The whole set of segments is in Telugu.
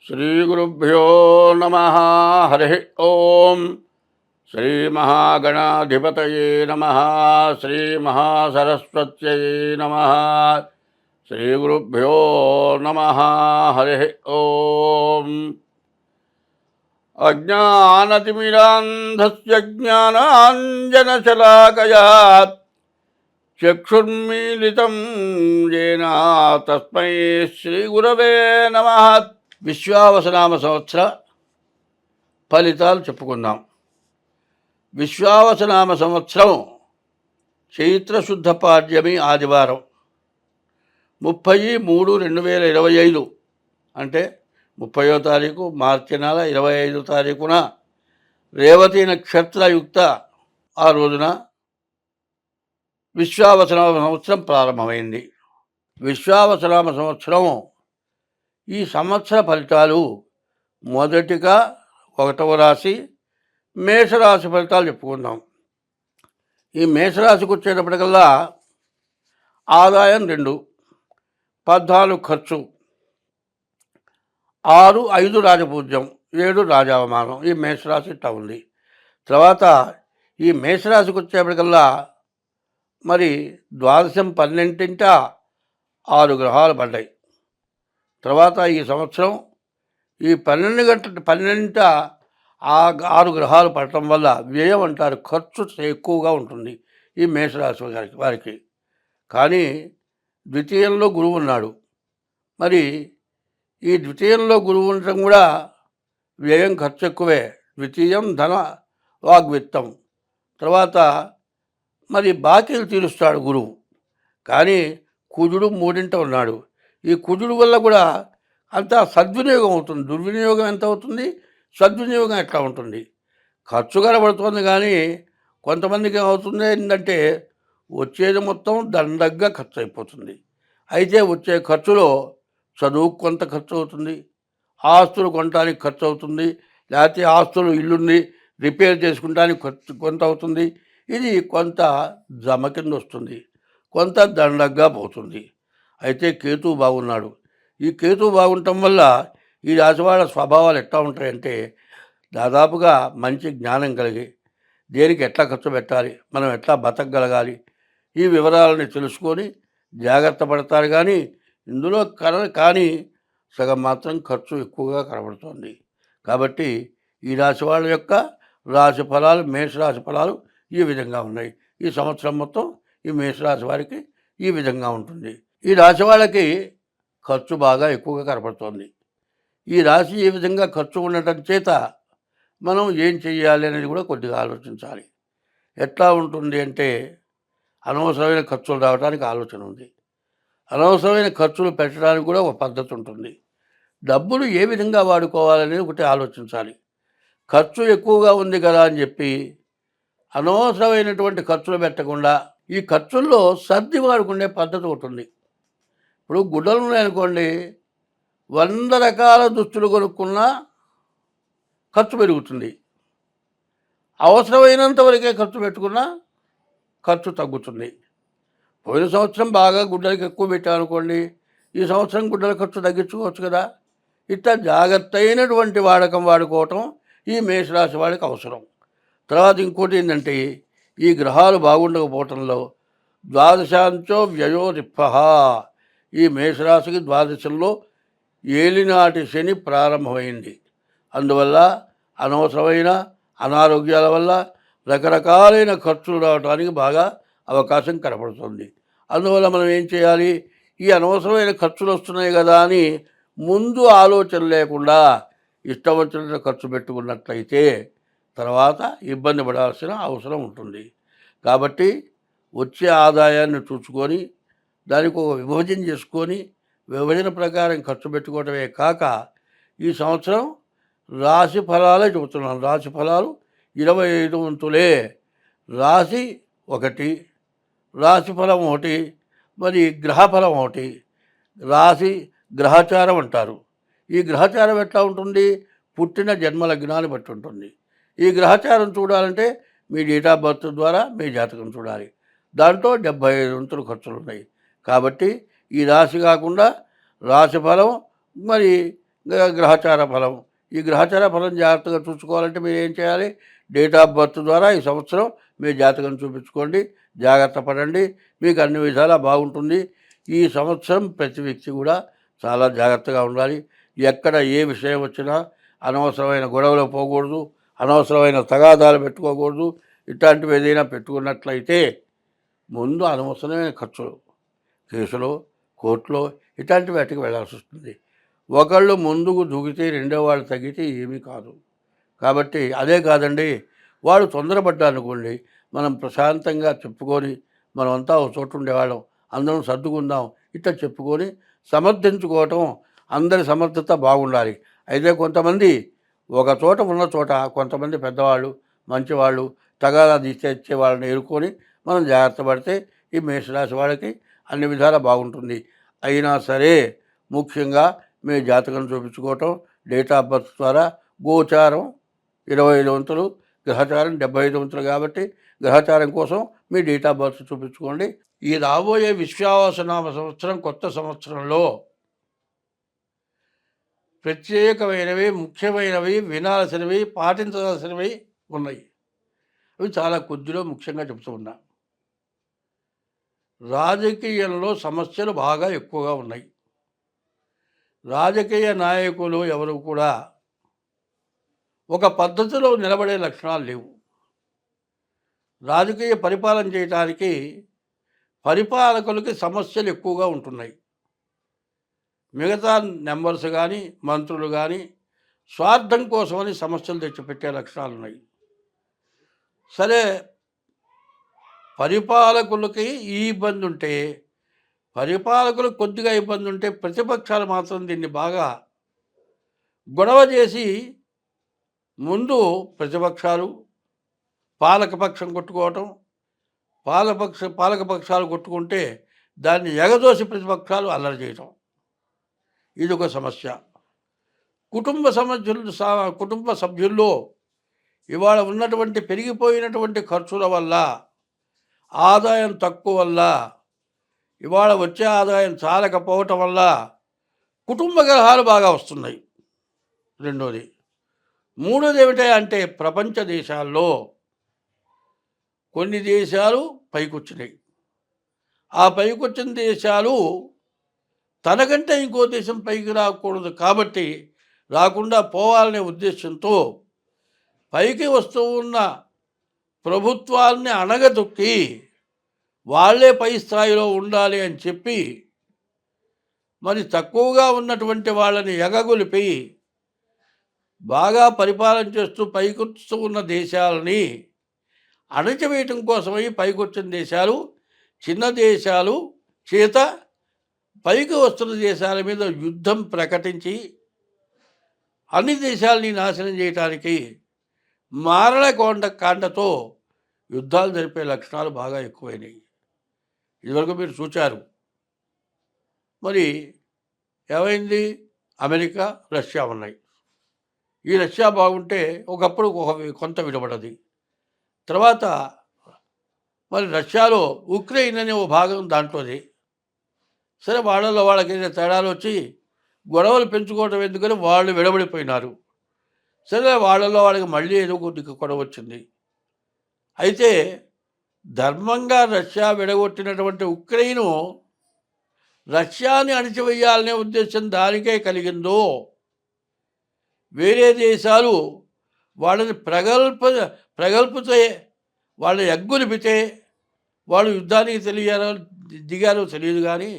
శ్రీగురుభ్యో నమ. హరి ఓం. శ్రీమహాగణాధిపతయే నమ. శ్రీమహాసరస్వత్యై నమ. శ్రీగురుభ్యో నమ. హరి ఓం. అజ్ఞానతిమిరాంధస్య జ్ఞానాంజనశలాకయా చక్షుర్మీలితం येन తస్మై శ్రీగురవే నమః. విశ్వావసనామ సంవత్సర ఫలితాలు చెప్పుకుందాం. విశ్వావసనామ సంవత్సరం చైత్రశుద్ధ పాడ్యమి ఆదివారం 30/3/2025 అంటే 30వ తారీఖు మార్చి నెల 25వ తారీఖున రేవతి నక్షత్రయుక్త ఆ రోజున విశ్వావసనామ సంవత్సరం ప్రారంభమైంది. విశ్వావసనామ సంవత్సరం ఈ సంవత్సర ఫలితాలు మొదటిగా 1వ రాశి మేషరాశి ఫలితాలు చెప్పుకుందాం. ఈ మేషరాశికి వచ్చేటప్పటికల్లా ఆదాయం 2, 14 ఖర్చు, 6, 5 రాజపూజ్యం, 7 రాజావమానం. ఈ మేషరాశి ఇట్లా ఉంది. తర్వాత ఈ మేషరాశికి వచ్చేప్పటికల్లా మరి ద్వాదశం 12ంట 6 గ్రహాలు పడ్డాయి. తర్వాత ఈ సంవత్సరం ఈ 12ంట 6 గ్రహాలు పడటం వల్ల వ్యయం అంటారు, ఖర్చు ఎక్కువగా ఉంటుంది ఈ మేషరాశి వారికి. కానీ ద్వితీయంలో గురువు ఉన్నాడు. మరి ఈ ద్వితీయంలో గురువు ఉండటం కూడా వ్యయం ఖర్చు ఎక్కువే. ద్వితీయం ధన వాగ్విత్తం. తర్వాత మరి బాకీలు తీరుస్తాడు గురువు. కానీ కుజుడు 3ంట ఉన్నాడు. ఈ కుజుడు వల్ల కూడా అంతా సద్వినియోగం అవుతుంది. దుర్వినియోగం ఎంత అవుతుంది, సద్వినియోగం ఎట్లా ఉంటుంది. ఖర్చు కనబడుతుంది కానీ కొంతమందికి ఏమవుతుంది ఏంటంటే వచ్చేది మొత్తం దండగ్గా ఖర్చు అయిపోతుంది. అయితే వచ్చే ఖర్చులో చదువుకు కొంత ఖర్చు అవుతుంది, ఆస్తులు కొనడానికి ఖర్చు అవుతుంది, లేకపోతే ఆస్తులు ఇల్లుని రిపేర్ చేసుకుంటానికి ఖర్చు కొంత అవుతుంది. ఇది కొంత జమ కింద వస్తుంది, కొంత దండగ్గా పోతుంది. అయితే కేతువు బాగున్నాడు. ఈ కేతువు బాగుండటం వల్ల ఈ రాశివాళ్ళ స్వభావాలు ఎట్లా ఉంటాయంటే దాదాపుగా మంచి జ్ఞానం కలిగి దేనికి ఎట్లా ఖర్చు పెట్టాలి, మనం ఎట్లా బతకగలగాలి, ఈ వివరాలని తెలుసుకొని జాగ్రత్త పడతారు. కానీ ఇందులో కానీ సగం మాత్రం ఖర్చు ఎక్కువగా కనబడుతుంది. కాబట్టి ఈ రాశి వాళ్ళ యొక్క రాశి ఫలాలు, మేషరాశి ఫలాలు ఈ విధంగా ఉన్నాయి. ఈ సంవత్సరం మొత్తం ఈ మేషరాశి వారికి ఈ విధంగా ఉంటుంది. ఈ రాశి వాళ్ళకి ఖర్చు బాగా ఎక్కువగా కనపడుతోంది. ఈ రాశి ఈ విధంగా ఖర్చు ఉండటం చేత మనం ఏం చెయ్యాలి అనేది కూడా కొద్దిగా ఆలోచించాలి. ఎట్లా ఉంటుంది అంటే అనవసరమైన ఖర్చులు రావడానికి ఆలోచన ఉంది. అనవసరమైన ఖర్చులు పెట్టడానికి కూడా ఒక పద్ధతి ఉంటుంది. డబ్బులు ఏ విధంగా వాడుకోవాలనేది ఒకటి ఆలోచించాలి. ఖర్చు ఎక్కువగా ఉంది కదా అని చెప్పి అనవసరమైనటువంటి ఖర్చులు పెట్టకుండా ఈ ఖర్చుల్లో సర్ది వాడుకునే పద్ధతి ఒకటి ఉంది. ఇప్పుడు గుడ్డలు ఉన్నాయనుకోండి, 100 రకాల దుస్తులు కొనుక్కున్నా ఖర్చు పెరుగుతుంది. అవసరమైనంత వరకే ఖర్చు పెట్టుకున్నా ఖర్చు తగ్గుతుంది. పోయిన సంవత్సరం బాగా గుడ్డలకి ఎక్కువ పెట్టామనుకోండి, ఈ సంవత్సరం గుడ్డల ఖర్చు తగ్గించుకోవచ్చు కదా. ఇట్లా జాగ్రత్త అయినటువంటి వాడకం వాడుకోవటం ఈ మేషరాశి వాడికి అవసరం. తర్వాత ఇంకోటి ఏంటంటే ఈ గ్రహాలు బాగుండకపోవటంలో ద్వాదశాంచో వ్యయో రిప్ప. ఈ మేషరాశికి ద్వాదశంలో ఏలినాటి శని ప్రారంభమైంది. అందువల్ల అనవసరమైన అనారోగ్యాల వల్ల రకరకాలైన ఖర్చులు రావడానికి బాగా అవకాశం కనపడుతుంది. అందువల్ల మనం ఏం చేయాలి, ఈ అనవసరమైన ఖర్చులు వస్తున్నాయి కదా అని ముందు ఆలోచన లేకుండా ఇష్టం వచ్చినట్టు ఖర్చు పెట్టుకున్నట్లయితే తర్వాత ఇబ్బంది పడాల్సిన అవసరం ఉంటుంది. కాబట్టి వచ్చే ఆదాయాన్ని చూసుకొని దానికి ఒక విభజన చేసుకొని విభజన ప్రకారం ఖర్చు పెట్టుకోవటమే కాక ఈ సంవత్సరం రాశి ఫలాలే చెబుతున్నాను. రాశి ఫలాలు 25 వంతులే. రాశి 1, రాశిఫలం 1, మరి గ్రహఫలం 1. రాశి గ్రహచారం అంటారు. ఈ గ్రహచారం ఎట్లా ఉంటుంది, పుట్టిన జన్మ లగ్నాన్ని బట్టి ఉంటుంది. ఈ గ్రహచారం చూడాలంటే మీ డేట్ ఆఫ్ బర్త్ ద్వారా మీ జాతకం చూడాలి. దాంట్లో 75 వంతులు ఖర్చులు ఉన్నాయి. కాబట్టి ఈ రాశి కాకుండా రాశిఫలం మరి గ్రహచార ఫలం. ఈ గ్రహచార ఫలం జాగ్రత్తగా చూసుకోవాలంటే మీరు ఏం చేయాలి? డేట్ ఆఫ్ బర్త్ ద్వారా ఈ సంవత్సరం మీ జాతకం చూపించుకోండి. జాగ్రత్త పడండి. మీకు అన్ని విధాలా బాగుంటుంది. ఈ సంవత్సరం ప్రతి వ్యక్తి కూడా చాలా జాగ్రత్తగా ఉండాలి. ఎక్కడ ఏ విషయం వచ్చినా అనవసరమైన గొడవలు పోకూడదు. అనవసరమైన తగాదాలు పెట్టుకోకూడదు. ఇట్లాంటివి ఏదైనా పెట్టుకున్నట్లయితే ముందు అనవసరమైన ఖర్చులు, కేసులో, కోర్టులో ఇట్లాంటి వాటికి వెళ్ళాల్సి వస్తుంది. ఒకళ్ళు ముందుకు దూకితే రెండో వాళ్ళు తగ్గితే ఏమీ కాదు. కాబట్టి అదే కాదండి, వాడు తొందరపడ్డారనుకోండి, మనం ప్రశాంతంగా చెప్పుకొని మనమంతా ఒక చోట ఉండేవాళ్ళం, అందరం సర్దుకుందాం ఇట్లా చెప్పుకొని సమర్థించుకోవటం. అందరి సమర్థత బాగుండాలి. అయితే కొంతమంది ఒక చోట ఉన్న చోట కొంతమంది పెద్దవాళ్ళు మంచివాళ్ళు తగాదా తీసే వాళ్ళని ఎరుకొని మనం జాగ్రత్త పడితే ఈ మేషరాశి వాళ్ళకి అన్ని విధాలా బాగుంటుంది. అయినా సరే ముఖ్యంగా మీ జాతకం చూపించుకోవటం డేట్ ఆఫ్ బర్త్ ద్వారా గోచారం 25 వంతులు, గ్రహచారం 75 వంతులు కాబట్టి గ్రహచారం కోసం మీ డేట్ ఆఫ్ బర్త్ చూపించుకోండి. ఈ రాబోయే విశ్వావసనామ సంవత్సరం కొత్త సంవత్సరంలో ప్రత్యేకమైనవి, ముఖ్యమైనవి, వినాల్సినవి, పాటించాల్సినవి ఉన్నాయి. అవి చాలా కొద్దిలో ముఖ్యంగా చెప్తూ ఉన్నా. రాజకీయంలో సమస్యలు బాగా ఎక్కువగా ఉన్నాయి. రాజకీయ నాయకులు ఎవరు కూడా ఒక పద్ధతిలో నిలబడే లక్షణాలు లేవు. రాజకీయ పరిపాలన చేయడానికి పరిపాలకులకి సమస్యలు ఎక్కువగా ఉంటున్నాయి. మిగతా మెంబర్స్ కానీ మంత్రులు కానీ స్వార్థం కోసమని సమస్యలు తెచ్చిపెట్టే లక్షణాలు ఉన్నాయి. సరే, పరిపాలకులకి ఈ ఇబ్బంది ఉంటే, పరిపాలకులకు కొద్దిగా ఇబ్బంది ఉంటే ప్రతిపక్షాలు మాత్రం దీన్ని బాగా గొడవ చేసి ముందు ప్రతిపక్షాలు పాలకపక్షం కొట్టుకోవటం, పాలకపక్షాలు కొట్టుకుంటే దాన్ని ఎగదోసి ప్రతిపక్షాలు అల్లరి చేయటం, ఇది ఒక సమస్య. కుటుంబ సభ్యుల్లో ఇవాళ ఉన్నటువంటి పెరిగిపోయినటువంటి ఖర్చుల వల్ల, ఆదాయం తక్కువ వల్ల, ఇవాళ వచ్చే ఆదాయం చాలకపోవటం వల్ల కుటుంబ కలహాలు బాగా వస్తున్నాయి. రెండోది. మూడోది ఏమిటి అంటే ప్రపంచ దేశాల్లో కొన్ని దేశాలు పైకొచ్చినాయి. ఆ పైకొచ్చిన దేశాలు తనకంటే ఇంకో దేశం పైకి రాకూడదు కాబట్టి, రాకుండా పోవాలనే ఉద్దేశంతో పైకి వస్తూ ఉన్న ప్రభుత్వాల్ని అణగదొక్కి వాళ్ళే పై స్థాయిలో ఉండాలి అని చెప్పి మరి తక్కువగా ఉన్నటువంటి వాళ్ళని ఎగగొలిపి బాగా పరిపాలన చేస్తూ పైకొస్తూ ఉన్న దేశాలని అణచివేయటం కోసమై పైకొచ్చిన దేశాలు చిన్న దేశాలు చేత పైకి వస్తున్న దేశాల మీద యుద్ధం ప్రకటించి అన్ని దేశాలని నాశనం చేయటానికి కాండతో యుద్ధాలు జరిపే లక్షణాలు బాగా ఎక్కువైనాయి. ఇదివరకు మీరు చూచారు. మరి ఏమైంది? అమెరికా, రష్యా ఉన్నాయి. ఈ రష్యా బాగుంటే ఒకప్పుడు కొంత విడబడది. తర్వాత మరి రష్యాలో ఉక్రెయిన్ అనే ఓ భాగం దాంట్లోది. సరే, వాళ్ళకి తేడాలు వచ్చి గొడవలు పెంచుకోవడం ఎందుకని వాళ్ళు విడబడిపోయినారు. సరే, వాళ్ళకి మళ్ళీ ఏదో కొద్దిగా గొడవ వచ్చింది. అయితే ధర్మంగా రష్యా విడగొట్టినటువంటి ఉక్రెయిను రష్యాని అణిచివేయాలనే ఉద్దేశం దానికే కలిగిందో, వేరే దేశాలు వాళ్ళని ప్రగల్పితే వాళ్ళని ఎగ్గులిపితే వాళ్ళు యుద్ధానికి దిగారో తెలియదు. కానీ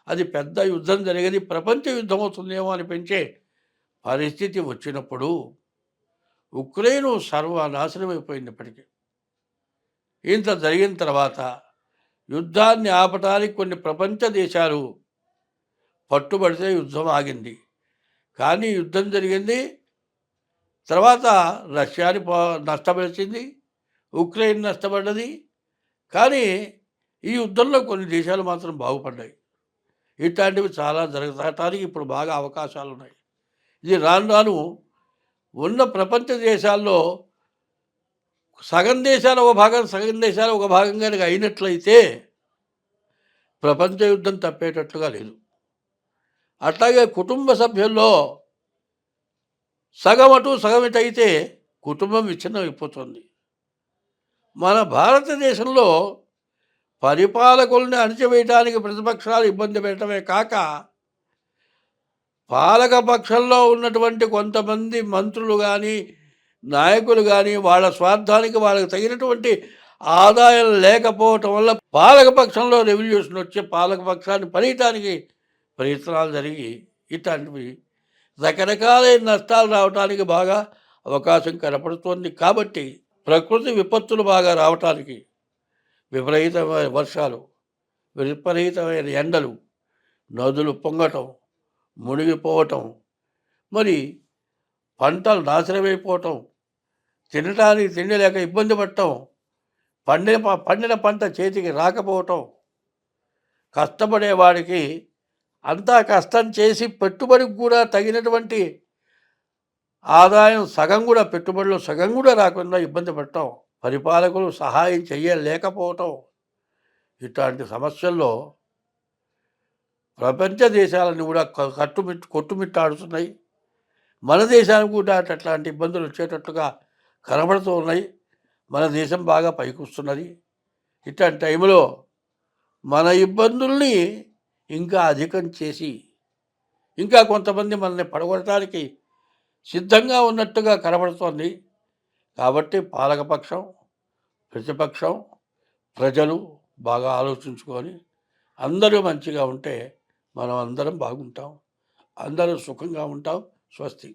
అది పెద్ద యుద్ధం జరిగేది, ప్రపంచ యుద్ధం అవుతుందేమో అనిపించే పరిస్థితి వచ్చినప్పుడు ఉక్రెయిన్ సర్వనాశనం అయిపోయింది. ఇప్పటికీ ఇంత జరిగిన తర్వాత యుద్ధాన్ని ఆపటానికి కొన్ని ప్రపంచ దేశాలు పట్టుబడితే యుద్ధం ఆగింది. కానీ యుద్ధం జరిగింది, తర్వాత రష్యాని నష్టపరిచింది, ఉక్రెయిన్ నష్టపడ్డది. కానీ ఈ యుద్ధంలో కొన్ని దేశాలు మాత్రం బాగుపడ్డాయి. ఇట్లాంటివి చాలా జరగటానికి ఇప్పుడు బాగా అవకాశాలు ఉన్నాయి. ఇది రాను రాను ఉన్న ప్రపంచ దేశాల్లో సగం దేశాలు ఒక భాగం, సగం దేశాలు ఒక భాగంగా అయినట్లయితే ప్రపంచ యుద్ధం తప్పేటట్లుగా లేదు. అట్లాగే కుటుంబ సభ్యుల్లో సగం అటు సగం ఇటు అయితే కుటుంబం విచ్ఛిన్నమైపోతుంది. మన భారతదేశంలో పరిపాలకుల్ని అణిచివేయటానికి ప్రతిపక్షాలు ఇబ్బంది పెట్టడమే కాక, పాలక పక్షంలో ఉన్నటువంటి కొంతమంది మంత్రులు గానీ, నాయకులు గానీ, వాళ్ళ స్వార్థానికి వాళ్ళకి తగినటువంటి ఆదాయం లేకపోవటం వల్ల పాలక పక్షంలో రెవల్యూషన్ వచ్చి పాలక పక్షాన్ని పడేయటానికి ప్రయత్నాలు జరిగి, ఇట్లాంటివి రకరకాలైన నష్టాలు రావటానికి బాగా అవకాశం కనపడుతోంది. కాబట్టి ప్రకృతి విపత్తులు బాగా రావటానికి, విపరీతమైన వర్షాలు, విపరీతమైన ఎండలు, నదులు పొంగటం, మునిగిపోవటం, మరి పంటలు నాశనమైపోవటం, తినటానికి తిండి లేక ఇబ్బంది పడటం, పండిన పంట చేతికి రాకపోవటం, కష్టపడేవాడికి అంతా కష్టం చేసి పెట్టుబడికి కూడా తగినటువంటి ఆదాయం సగం కూడా, పెట్టుబడిలో సగం కూడా రాకుండా ఇబ్బంది పడటం, పరిపాలకులు సహాయం చెయ్యలేకపోవటం, ఇట్లాంటి సమస్యల్లో ప్రపంచ దేశాలను కూడా కొట్టుమిట్టాడుతున్నాయి. మన దేశానికి కూడా అట్లాంటి ఇబ్బందులు వచ్చేటట్లుగా కనబడుతూ ఉన్నాయి. మన దేశం బాగా పైకొస్తున్నది. ఇట్లాంటి టైంలో మన ఇబ్బందుల్ని ఇంకా అధికం చేసి, ఇంకా కొంతమంది మనల్ని పడగొట్టడానికి సిద్ధంగా ఉన్నట్టుగా కనబడుతోంది. కాబట్టి పాలకపక్షం, ప్రతిపక్షం, ప్రజలు బాగా ఆలోచించుకొని అందరూ మంచిగా ఉంటే మనం అందరం బాగుంటాం. అందరూ సుఖంగా ఉంటాం. స్వస్తి.